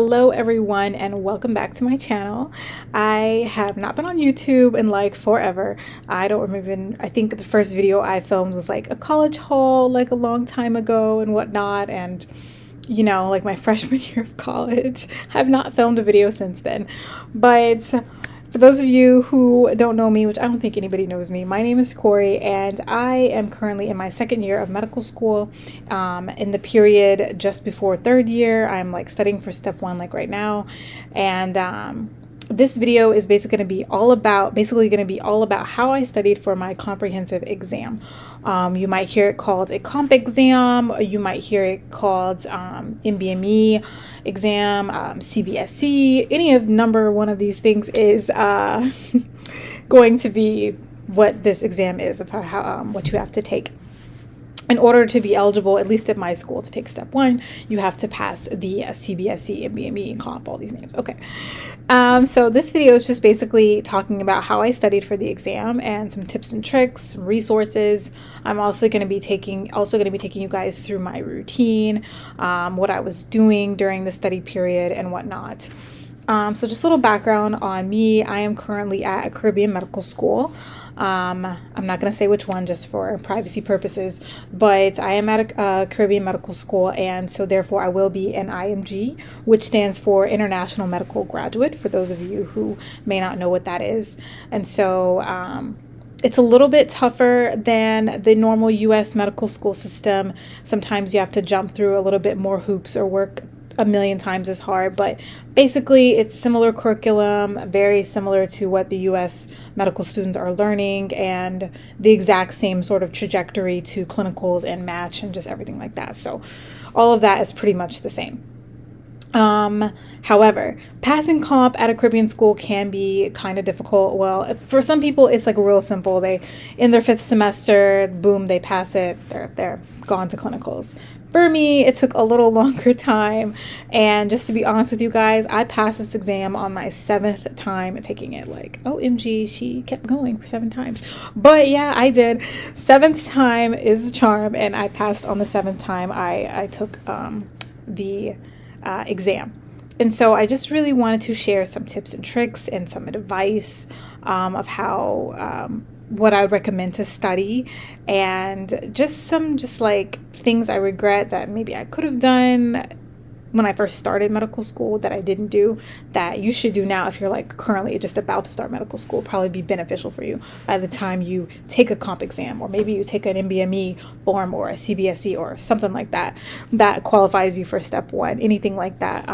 Hello everyone and welcome back to my channel. I have not been on YouTube in like forever. I don't remember, I think the first video I filmed was like a college haul like a long time ago and whatnot, and you know, like my freshman year of college. I have not filmed a video since then. But for those of you who don't know me, which I don't think anybody knows me, my name is Corey and I am currently in my second year of medical school. In the period just before third year, I'm like studying for step one like right now. And this video is basically going to be all about how I studied for my comprehensive exam. You might hear it called a comp exam, or you might hear it called NBME exam, CBSE. Any of number one of these things is going to be what this exam is, about how what you have to take. In order to be eligible, at least at my school, to take step one, you have to pass the CBSE, NBME, comp, all these names. Okay. So this video is just basically talking about how I studied for the exam and some tips and tricks, some resources. I'm also going to be taking you guys through my routine, what I was doing during the study period and whatnot. So just a little background on me. I am currently at a Caribbean medical school. I'm not going to say which one just for privacy purposes, but I am at a Caribbean medical school, and so therefore I will be an IMG, which stands for International Medical Graduate, for those of you who may not know what that is. And so it's a little bit tougher than the normal U.S. medical school system. Sometimes you have to jump through a little bit more hoops or work a million times as hard, but basically it's similar curriculum, very similar to what the US medical students are learning, and the exact same sort of trajectory to clinicals and match and just everything like that. So all of that is pretty much the same. However, passing comp at a Caribbean school can be kind of difficult. Well, for some people it's like real simple. They, in their 5th semester, boom, they pass it, they're gone to clinicals. For me, it took a little longer time, and just to be honest with you guys, I passed this exam on my 7th time taking it. Like, OMG, she kept going for 7 times. But yeah, I did. 7th time is a charm, and I passed on the 7th time I took the exam. And so I just really wanted to share some tips and tricks and some advice of how what I would recommend to study, and just like things I regret that maybe I could have done when I first started medical school that I didn't do, that you should do now if you're like currently just about to start medical school. Probably be beneficial for you by the time you take a comp exam, or maybe you take an NBME form or a CBSE or something like that that qualifies you for step one, anything like that.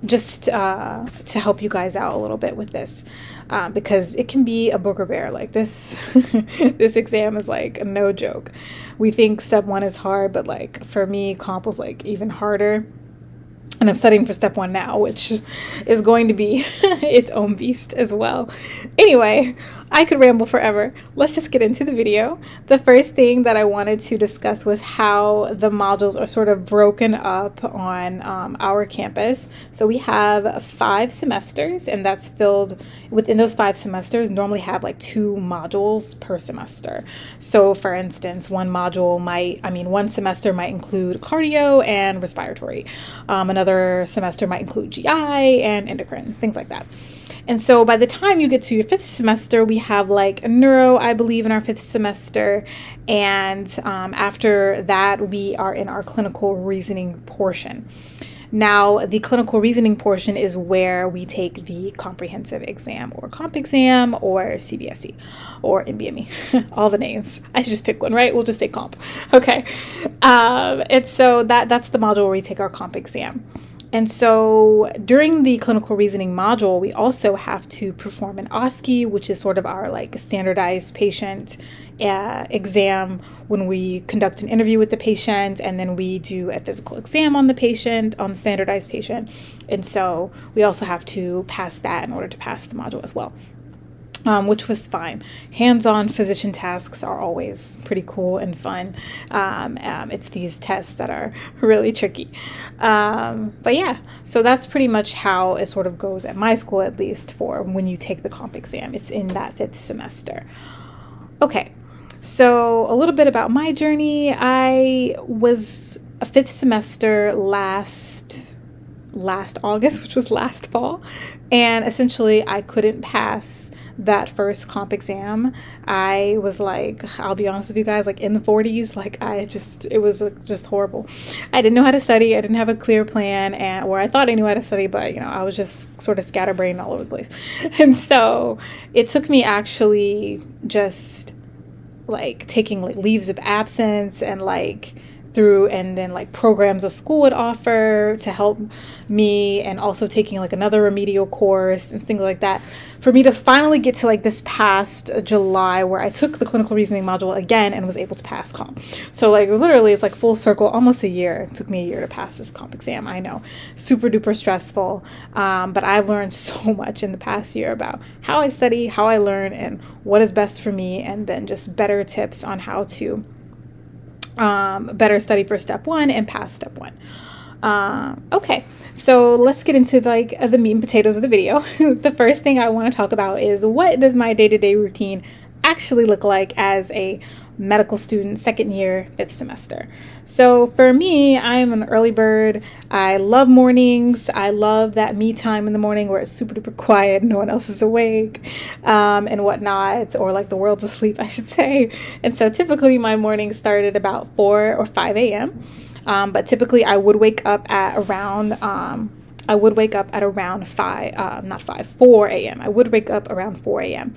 Just to help you guys out a little bit with this, because it can be a booger bear. Like this this exam is like no joke. We think step one is hard, but like for me, comp was like even harder. And I'm studying for step one now, which is going to be its own beast as well. Anyway, I could ramble forever. Let's just get into the video. The first thing that I wanted to discuss was how the modules are sort of broken up on our campus. So we have 5 semesters, and that's filled within those 5 semesters normally have like 2 modules per semester. So for instance, one semester might include cardio and respiratory. Another semester might include GI and endocrine, things like that. And so by the time you get to your 5th semester, we have like a neuro, I believe, in our 5th semester. And after that, we are in our clinical reasoning portion. Now, the clinical reasoning portion is where we take the comprehensive exam, or comp exam, or CBSE, or NBME, all the names. I should just pick one, right? We'll just say comp. Okay. And so that's the module where we take our comp exam. And so during the clinical reasoning module, we also have to perform an OSCE, which is sort of our like standardized patient exam, when we conduct an interview with the patient, and then we do a physical exam on the patient, on the standardized patient. And so we also have to pass that in order to pass the module as well. Which was fine. Hands-on physician tasks are always pretty cool and fun. It's these tests that are really tricky. But yeah, so that's pretty much how it sort of goes at my school, at least for when you take the comp exam. It's in that 5th semester. Okay, so a little bit about my journey. I was a 5th semester last last August, which was last fall. And essentially, I couldn't pass that first comp exam. I was like, I'll be honest with you guys, like in the 40s, like it was just horrible. I didn't know how to study. I didn't have a clear plan, or I thought I knew how to study, but I was just sort of scatterbrained all over the place. And so it took me actually just like taking like leaves of absence and like through, and then like programs a school would offer to help me, and also taking like another remedial course and things like that, for me to finally get to like this past July where I took the clinical reasoning module again and was able to pass comp. So like literally it's like full circle, almost a year. It took me a year to pass this comp exam. I know, super duper stressful, but I've learned so much in the past year about how I study, how I learn, and what is best for me, and then just better tips on how to better study for step 1 and pass step 1. Okay, so let's get into like the meat and potatoes of the video. The first thing I want to talk about is, what does my day-to-day routine actually look like as a medical student, second year, 5th semester? So for me, I'm an early bird. I love mornings. I love that me time in the morning where it's super duper quiet, no one else is awake, and whatnot, or like the world's asleep, I should say. And so typically my mornings start at about 4 or 5 a.m. But typically I would wake up at around 4 a.m. I would wake up around 4 a.m.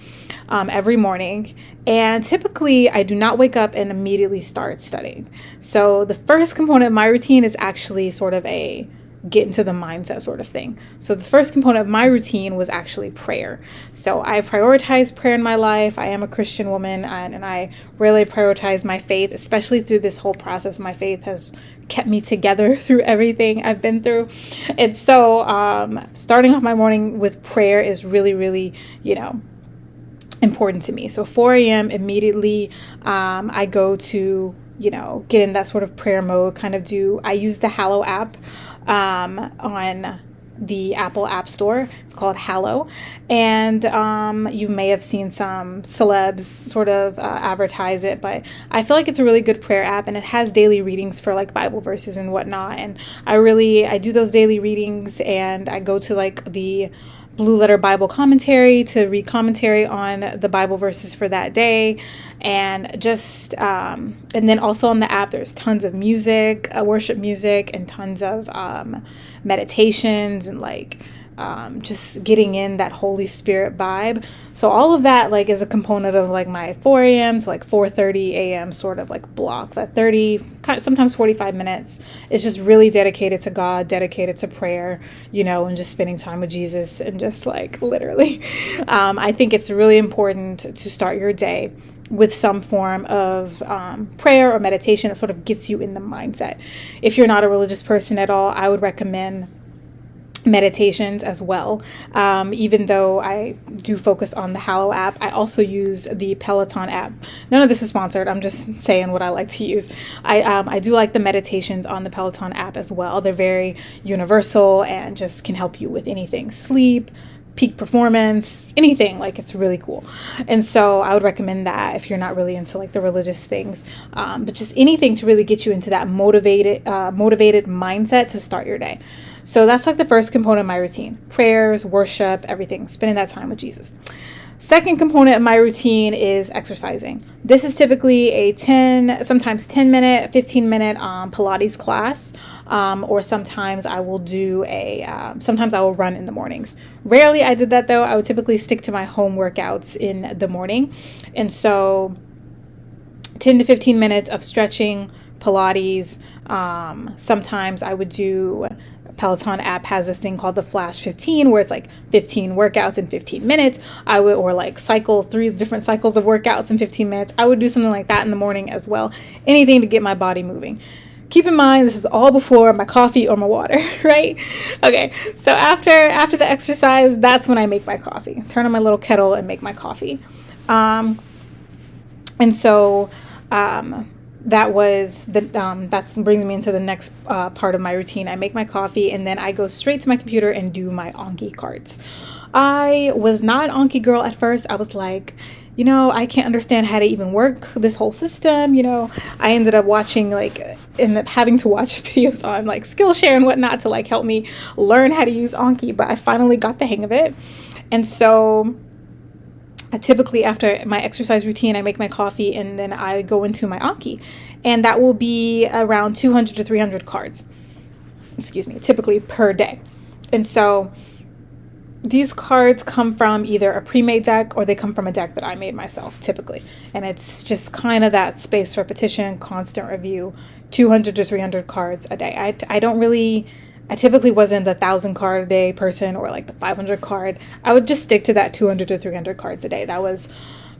Every morning. And typically I do not wake up and immediately start studying. So the first component of my routine is actually sort of a get into the mindset sort of thing. So the first component of my routine was actually prayer. So I prioritize prayer in my life. I am a Christian woman, and I really prioritize my faith, especially through this whole process. My faith has kept me together through everything I've been through. And so starting off my morning with prayer is really, really, important to me. So 4 a.m. immediately, I go to, get in that sort of prayer mode, I use the Hallow app on the Apple App Store. It's called Hallow. And you may have seen some celebs sort of advertise it, but I feel like it's a really good prayer app, and it has daily readings for like Bible verses and whatnot. And I do those daily readings, and I go to like the Blue Letter Bible Commentary to read commentary on the Bible verses for that day. And just, and then also on the app, there's tons of music, worship music, and tons of meditations, and like just getting in that Holy Spirit vibe. So all of that like is a component of like my 4 a.m. to like 4:30 a.m. sort of like block. That 30, sometimes 45 minutes is just really dedicated to God, dedicated to prayer, and just spending time with Jesus, and just like literally. I think it's really important to start your day with some form of prayer or meditation that sort of gets you in the mindset. If you're not a religious person at all, I would recommend meditations as well. Even though I do focus on the Hallow app, I also use the Peloton app. None of this is sponsored. I'm just saying what I like to use. I do like the meditations on the Peloton app as well. They're very universal and just can help you with anything: sleep, peak performance, anything. Like, it's really cool. And so I would recommend that if you're not really into like the religious things, but just anything to really get you into that motivated mindset to start your day. So that's like the first component of my routine: prayers, worship, everything, spending that time with Jesus. Second component of my routine is exercising. This is typically a sometimes 10 minute, 15 minute Pilates class, or sometimes I will do sometimes I will run in the mornings. Rarely I did that though. I would typically stick to my home workouts in the morning. And so 10 to 15 minutes of stretching, Pilates. Sometimes I would do, Peloton app has this thing called the Flash 15, where it's like 15 workouts in 15 minutes. Or like cycle 3 different cycles of workouts in 15 minutes. I would do something like that in the morning as well. Anything to get my body moving. Keep in mind, this is all before my coffee or my water, right? Okay, so after the exercise, that's when I make my coffee. Turn on my little kettle and make my coffee. And so that brings me into the next part of my routine. I make my coffee, and then I go straight to my computer and do my Anki cards. I was not an Anki girl at first. I was like, I can't understand how to even work this whole system. I ended up ended up having to watch videos on like Skillshare and whatnot to like help me learn how to use Anki, but I finally got the hang of it. And so I typically, after my exercise routine, I make my coffee and then I go into my Anki, and that will be around 200 to 300 cards, typically per day. And so these cards come from either a pre-made deck or they come from a deck that I made myself typically. And it's just kind of that spaced repetition, constant review, 200 to 300 cards a day. I typically wasn't the 1,000 card a day person or like the 500 card. I would just stick to that 200 to 300 cards a day. That was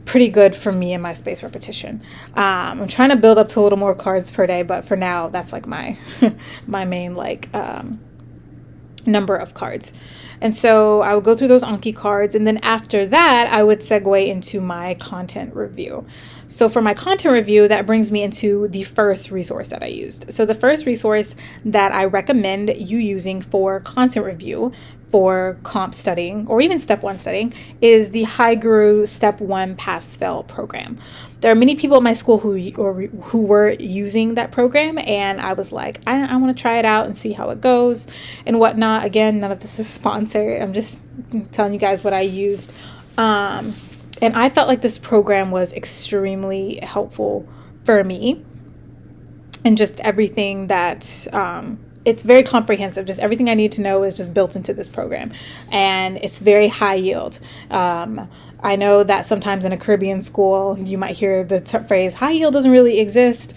pretty good for me and my spaced repetition. I'm trying to build up to a little more cards per day, but for now, that's like my my main number of cards. And so I would go through those Anki cards, and then after that I would segue into my content review. So for my content review, that brings me into the first resource that I used. So the first resource that I recommend you using for content review for comp studying or even step 1 studying is the High Guru Step 1 Pass Fail program. There are many people at my school who were using that program, and I was like, I want to try it out and see how it goes and whatnot. Again, none of this is sponsored. I'm just telling you guys what I used. And I felt like this program was extremely helpful for me, and just everything that it's very comprehensive. Just everything I need to know is just built into this program, and it's very high yield. I know that sometimes in a Caribbean school, you might hear the phrase high yield doesn't really exist.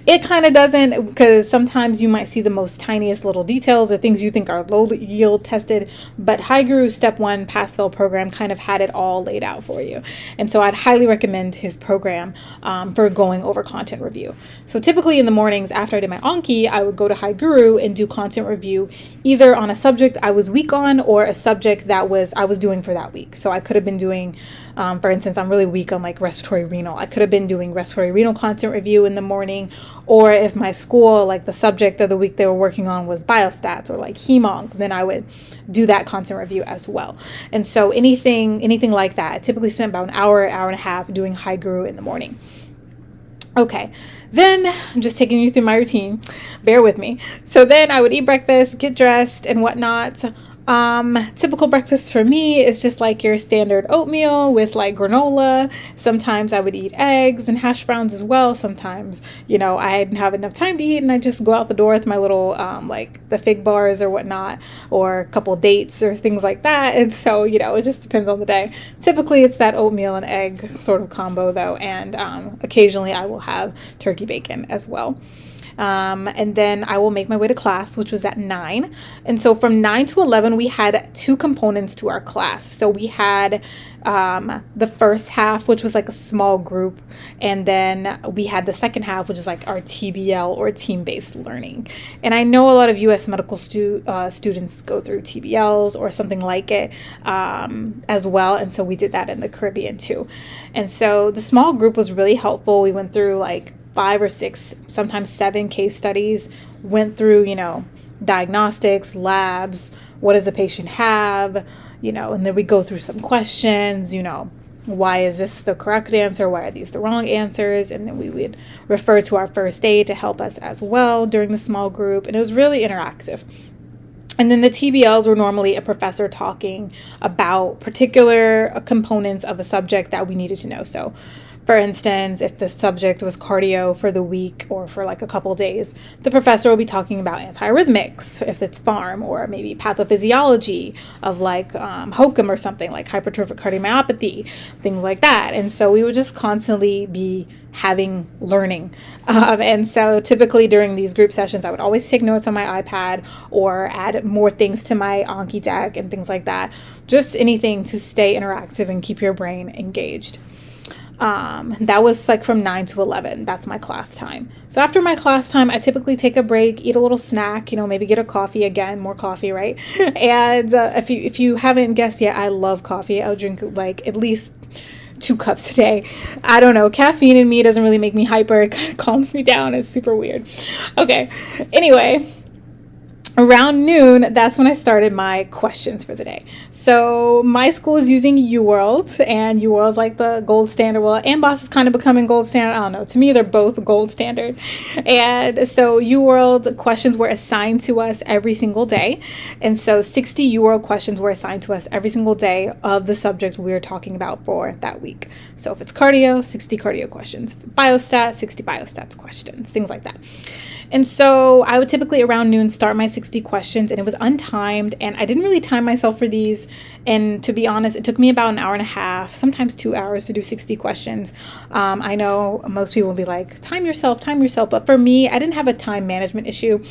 It kind of doesn't, because sometimes you might see the most tiniest little details or things you think are low yield tested, but High Guru Step 1 Pass Fail program kind of had it all laid out for you. And so I'd highly recommend his program for going over content review. So typically in the mornings after I did my Anki, I would go to High Guru and do content review either on a subject I was weak on or a subject that I was doing for that week. So I could have been doing, for instance, I'm really weak on like respiratory renal. I could have been doing respiratory renal content review in the morning, or if my school, like the subject of the week they were working on was biostats or like hemonc, then I would do that content review as well. And so anything like that, I typically spent about an hour and a half doing High Guru in the morning. Okay, then I'm just taking you through my routine. Bear with me. So then I would eat breakfast, get dressed and whatnot. Typical breakfast for me is just like your standard oatmeal with like granola. Sometimes I would eat eggs and hash browns as well. Sometimes, I didn't have enough time to eat and I just go out the door with my little, like the fig bars or whatnot, or a couple dates or things like that. And so, it just depends on the day. Typically it's that oatmeal and egg sort of combo though. And, occasionally I will have turkey bacon as well. And then I will make my way to class, which was at 9. And so from 9 to 11, we had 2 components to our class. So we had the first half, which was like a small group. And then we had the second half, which is like our TBL or team-based learning. And I know a lot of U.S. medical students go through TBLs or something like it as well. And so we did that in the Caribbean too. And so the small group was really helpful. We went through like 5 or 6, sometimes 7 case studies, went through, diagnostics, labs, what does the patient have, and then we go through some questions, why is this the correct answer? Why are these the wrong answers? And then we would refer to our first aid to help us as well during the small group. And it was really interactive. And then the TBLs were normally a professor talking about particular components of a subject that we needed to know. So for instance, if the subject was cardio for the week or for like a couple days, the professor will be talking about antiarrhythmics if it's pharm, or maybe pathophysiology of like HOCM or something like hypertrophic cardiomyopathy, things like that. And so we would just constantly be having learning. And so typically during these group sessions, I would always take notes on my iPad or add more things to my Anki deck and things like that. Just anything to stay interactive and keep your brain engaged. That was like from 9 to 11. That's my class time. So after my class time, I typically take a break, eat a little snack, maybe get a coffee again, more coffee, right? And if you haven't guessed yet, I love coffee. I'll drink like at least 2 cups a day. I don't know. Caffeine in me doesn't really make me hyper. It kind of calms me down. It's super weird. Okay. Anyway. around noon, that's when I started my questions for the day. So my school is using UWorld, and UWorld's like the gold standard. Well, AMBOSS is kind of becoming gold standard. I don't know. To me, they're both gold standard. And so UWorld questions were assigned to us every single day. And so 60 UWorld questions were assigned to us every single day of the subject we were talking about for that week. So if it's cardio, 60 cardio questions. Biostat, 60 biostats questions, things like that. And so I would typically around noon start my 60 questions, and it was untimed, and I didn't really time myself for these. And to be honest, it took me about an hour and a half, sometimes 2 hours to do 60 questions. I know most people will be like, time yourself. But for me, I didn't have a time management issue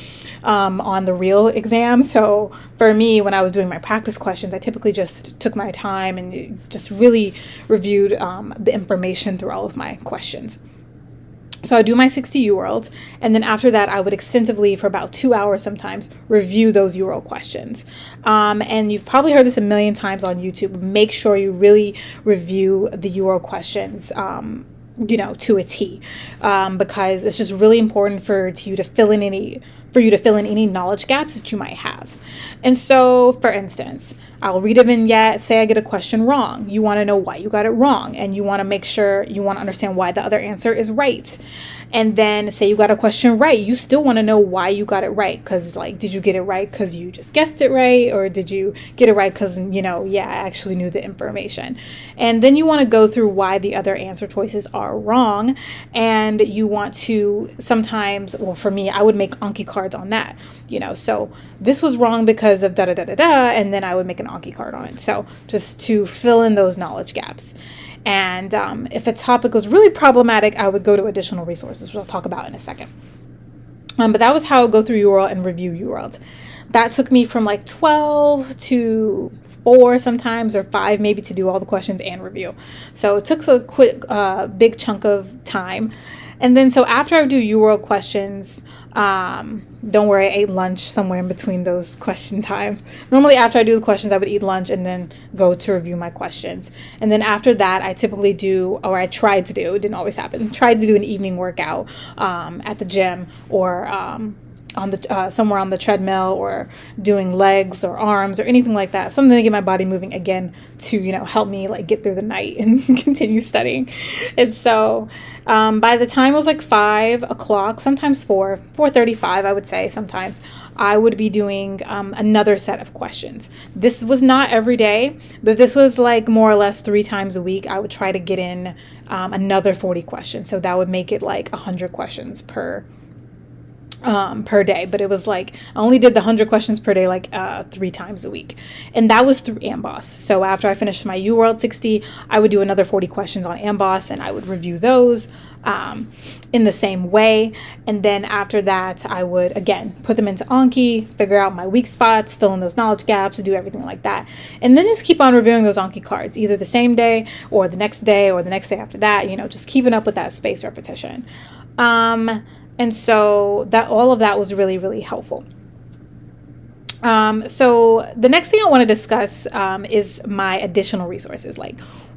on the real exam. So for me, when I was doing my practice questions, I typically just took my time and just really reviewed the information through all of my questions. So I do my 60 UWorld, and then after that, I would extensively, for about 2 hours sometimes, review those UWorld questions. And you've probably heard this a million times on YouTube. Make sure you really review the UWorld questions, to a T, because it's just really important for you to fill in any knowledge gaps that you might have. And so, for instance, I'll read a vignette, say I get a question wrong. You want to know why you got it wrong, and you want to make sure you want to understand why the other answer is right. And then say you got a question right, you still want to know why you got it right, because did you get it right because you just guessed it right, or did you get it right because I actually knew the information. And then you want to go through why the other answer choices are wrong, and you want to sometimes, well, for me, I would make Anki cards on that, so this was wrong because of da da da da da, and then I would make an Anki card on it, so just to fill in those knowledge gaps. And if a topic was really problematic, I would go to additional resources, which I'll talk about in a second. But that was how I would go through UWorld and review UWorld. That took me from 12 to 4 sometimes, or 5 maybe, to do all the questions and review. So it took a quick, big chunk of time. And then so after I do UWorld questions, don't worry, I ate lunch somewhere in between those question time. Normally after I do the questions, I would eat lunch and then go to review my questions. And then after that, I typically do, or I tried to do, it didn't always happen, tried to do an evening workout at the gym, or on the somewhere on the treadmill, or doing legs or arms or anything like that, something to get my body moving again to help me get through the night and continue studying. And so by the time it was 5 o'clock, sometimes 4:35, I would say, sometimes I would be doing another set of questions. This was not every day, but this was more or less 3 times a week. I would try to get in another 40 questions, so that would make it 100 questions per day. But it was I only did the 100 questions per day 3 times a week, and that was through AMBOSS. So after I finished my UWorld 60, I would do another 40 questions on AMBOSS, and I would review those in the same way. And then after that, I would again put them into Anki, figure out my weak spots, fill in those knowledge gaps, do everything like that, and then just keep on reviewing those Anki cards, either the same day or the next day or the next day after that, just keeping up with that spaced repetition. And so that all of that was really, really helpful. So the next thing I want to discuss is my additional resources.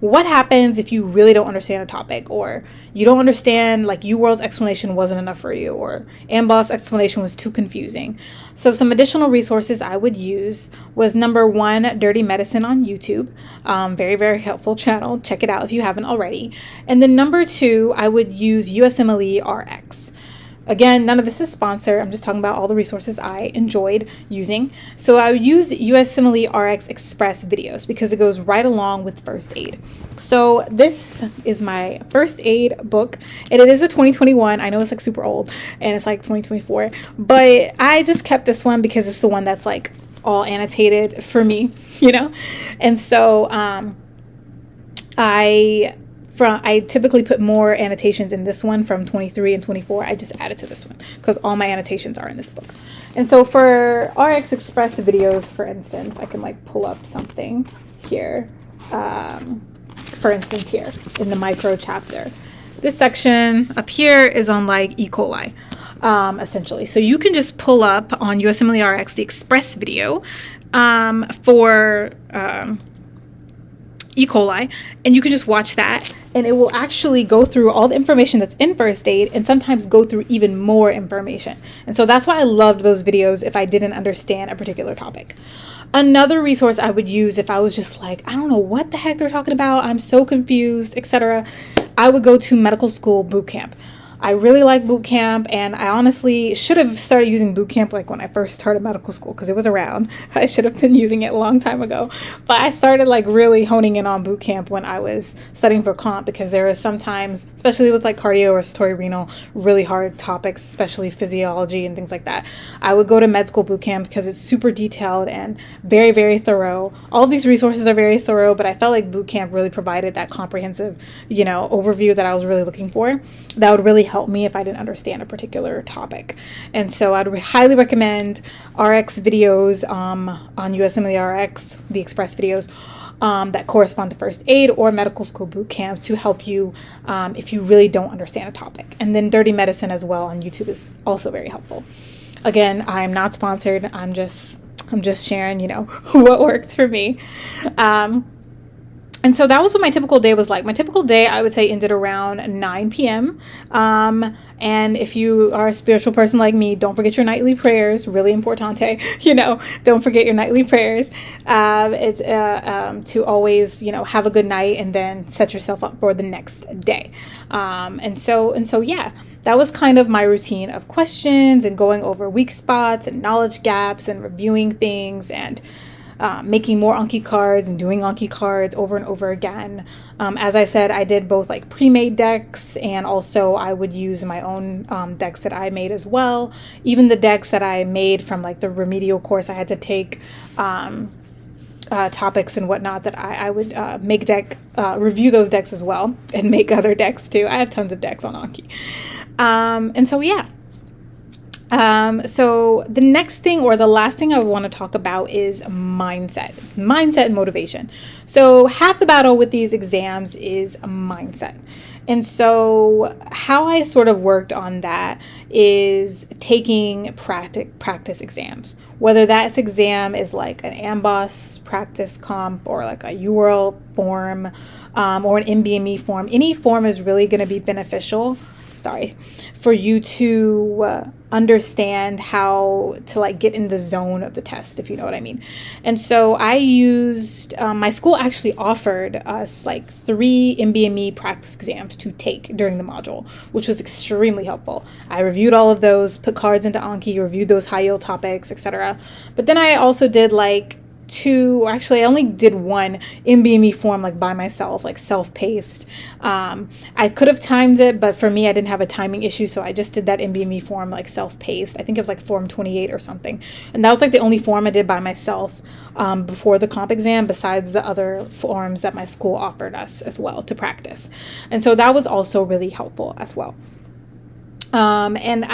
What happens if you really don't understand a topic, or you don't understand, UWorld's explanation wasn't enough for you, or AMBOSS explanation was too confusing. So some additional resources I would use was, number 1, Dirty Medicine on YouTube. Very, very helpful channel. Check it out if you haven't already. And then number 2, I would use USMLE RX. Again, none of this is sponsored. I'm just talking about all the resources I enjoyed using. So I would use USMLE RX Express videos because it goes right along with first aid. So this is my first aid book, and it is a 2021. I know it's super old and it's 2024, but I just kept this one because it's the one that's all annotated for me, And so I typically put more annotations in this one from 23 and 24. I just added to this one because all my annotations are in this book. And so for RX Express videos, for instance, I can pull up something here. For instance, here in the micro chapter, this section up here is on E. coli, essentially. So you can just pull up on USMLE RX the Express video for E. coli, and you can just watch that and it will actually go through all the information that's in first aid and sometimes go through even more information. And so that's why I loved those videos if I didn't understand a particular topic. Another resource I would use if I was just like, I don't know what the heck they're talking about, I'm so confused, etc., I would go to medical school boot camp. I really like boot camp, and I honestly should have started using boot camp like when I first started medical school because it was around. I should have been using it a long time ago. But I started like really honing in on boot camp when I was studying for comp, because there was sometimes, especially with like cardio or respiratory renal, really hard topics, especially physiology and things like that. I would go to med school boot camp because it's super detailed and very, very thorough. All of these resources are very thorough, but I felt like boot camp really provided that comprehensive, overview that I was really looking for. That would really help me if I didn't understand a particular topic. And so I'd highly recommend RX videos on USMLE RX, the Express videos that correspond to first aid or medical school boot camp to help you if you really don't understand a topic. And then Dirty Medicine as well on YouTube is also very helpful. Again, I'm not sponsored. I'm just sharing, what worked for me. And so that was what my typical day was like. My typical day, I would say, ended around 9 p.m. And if you are a spiritual person like me, don't forget your nightly prayers. Really importante, don't forget your nightly prayers. It's to always, have a good night and then set yourself up for the next day. And so, yeah, that was kind of my routine of questions and going over weak spots and knowledge gaps and reviewing things and making more Anki cards and doing Anki cards over and over again. As I said, I did both like pre-made decks, and also I would use my own decks that I made as well. Even the decks that I made from like the remedial course, I had to take topics and whatnot that I would review those decks as well and make other decks too. I have tons of decks on Anki. And so, yeah. So the next thing, or the last thing I want to talk about, is mindset and motivation. So half the battle with these exams is mindset. And so how I sort of worked on that is taking practice exams, whether that exam is like an AMBOSS practice comp or like a URL form, or an NBME form. Any form is really going to be beneficial for you to understand how to like get in the zone of the test, if you know what I mean. And so I used, my school actually offered us like 3 NBME practice exams to take during the module, which was extremely helpful. I reviewed all of those, put cards into Anki, reviewed those high yield topics, etc. But then I also did like I only did 1 NBME form like by myself, like self-paced. I could have timed it, but for me, I didn't have a timing issue, so I just did that NBME form like self-paced. I think it was like form 28 or something. And that was like the only form I did by myself before the comp exam, besides the other forms that my school offered us as well to practice. And so that was also really helpful as well. And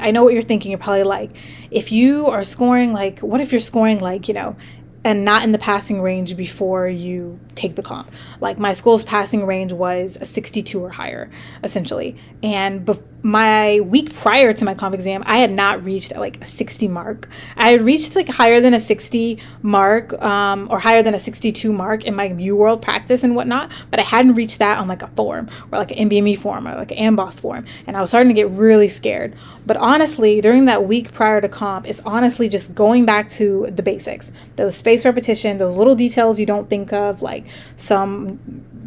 I know what you're thinking. You're probably like, if you are scoring, like, what if you're scoring, like, and not in the passing range before you take the comp? Like, my school's passing range was a 62 or higher, essentially. And my week prior to my comp exam, I had not reached like a 60 mark. I had reached like higher than a 60 mark, or higher than a 62 mark in my UWorld practice and whatnot, but I hadn't reached that on like a form or like an NBME form or like an AMBOSS form. And I was starting to get really scared. But honestly, during that week prior to comp, it's honestly just going back to the basics, those space repetition, those little details you don't think of, like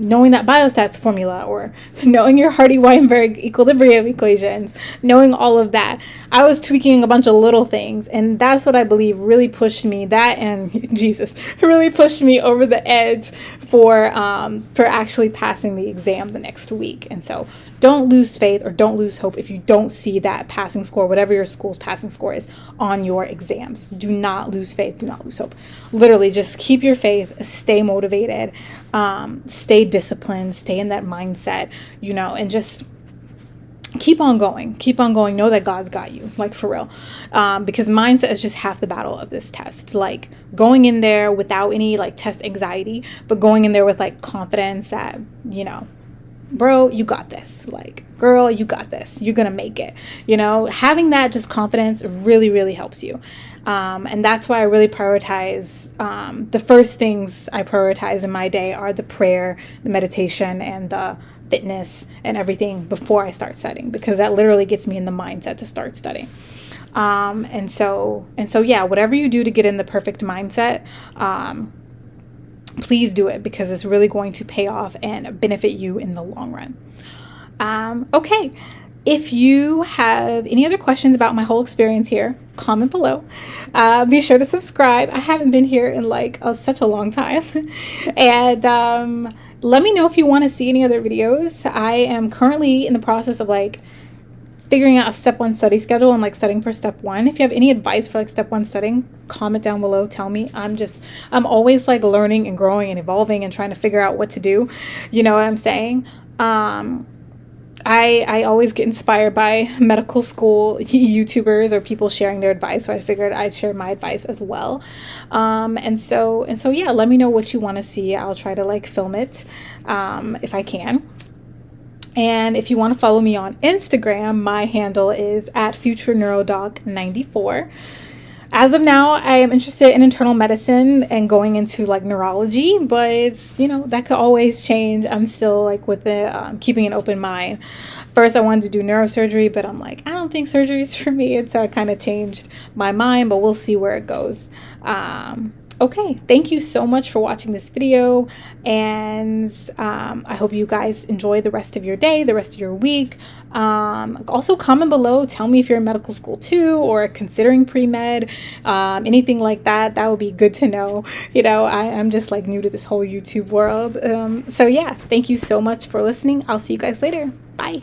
knowing that biostats formula or knowing your Hardy-Weinberg equilibrium equations, knowing all of that. I was tweaking a bunch of little things, and that's what I believe really pushed me, that and Jesus, really pushed me over the edge for actually passing the exam the next week. And so don't lose faith or don't lose hope if you don't see that passing score, whatever your school's passing score is, on your exams. Do not lose faith. Do not lose hope. Literally, just keep your faith, stay motivated, stay disciplined, stay in that mindset, and just keep on going. Know that God's got you, like, for real. Because mindset is just half the battle of this test. Like, going in there without any like test anxiety, but going in there with like confidence that, bro, you got this. Like, girl, you got this. You're going to make it. Having that just confidence really, really helps you. And that's why I really prioritize, the first things I prioritize in my day are the prayer, the meditation, and the fitness and everything before I start studying, because that literally gets me in the mindset to start studying. And so yeah, whatever you do to get in the perfect mindset, please do it, because it's really going to pay off and benefit you in the long run. Okay. If you have any other questions about my whole experience here, comment below. Be sure to subscribe. I haven't been here in such a long time. And let me know if you want to see any other videos. I am currently in the process of figuring out a step 1 study schedule and studying for step 1. If you have any advice for step 1 studying, comment down below. Tell me. I'm always learning and growing and evolving and trying to figure out what to do. You know what I'm saying? I always get inspired by medical school YouTubers or people sharing their advice, so I figured I'd share my advice as well. And so yeah, let me know what you want to see. I'll try to film it if I can. And if you want to follow me on Instagram, my handle is @futureneurodoc94. As of now, I am interested in internal medicine and going into neurology, but that could always change. I'm still with the keeping an open mind. First, I wanted to do neurosurgery, but I'm I don't think surgery is for me. And so I kind of changed my mind, but we'll see where it goes. Okay, thank you so much for watching this video, and I hope you guys enjoy the rest of your day, the rest of your week. Also comment below, tell me if you're in medical school too, or considering pre-med, anything like that. That would be good to know. I'm just new to this whole YouTube world. So yeah, thank you so much for listening. I'll see you guys later. Bye.